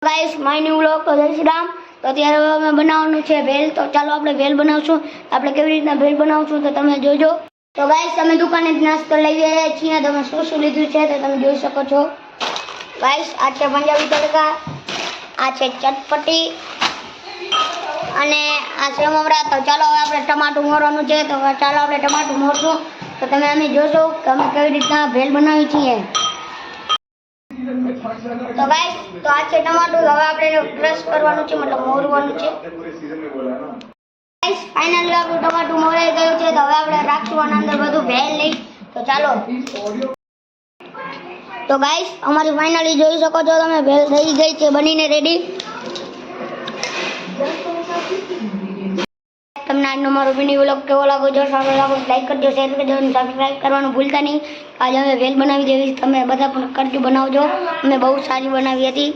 Guys my new vlog તો જય શ્રી રામ। તો અત્યારે અમે બનાવવાનું છે ભેલ। તો ચાલો આપણે ભેલ બનાવશું। આપણે કેવી રીતના ભેલ બનાવશું તો તમે જોજો। તો ગાઈસ અમે દુકાને નાસ્તો લઈ આવ્યા છીએ। તમે શું શું લીધું છે તો તમે જોઈ શકો છો। ગાઈસ આ છે પંજાબી તડકા, આ છે ચટપટી અને આ છે મમરા। તો ચાલો હવે આપણે ટમાટું મોરવાનું છે। તો ચાલો આપણે ટમાટું મોરશું તો તમે અમે જોશો કે અમે કેવી રીતના ભેલ બનાવી છીએ। तो गाइस तो आज से टमाटर હવે આપણે ક્રશ કરવાનું છે, મતલબ મોરવાનું છે। ગાઈસ ફાઇનલી આપણું ટમાટર મોરાઈ ગયું છે। તો હવે આપણે રાખશું આના અંદર બધું ભેલ લઈ। તો ચાલો। તો ગાઈસ અમારી ફાઇનલી જોઈ શકો છો તમે ભેલ થઈ ગઈ છે બનીને રેડી। તમને આજનો મારો વિડિયો વ્લોગ કેવો લાગ્યો જો સારો લાગ્યો લાઈક કરજો, શેર કરજો અને સબસ્ક્રાઇબ કરવાનું ભૂલતા નહીં। આજે અમે ભેલ બનાવી દેવી, તમે બધા પણ કરજો, બનાવજો। અમે બહુ સારી બનાવી હતી।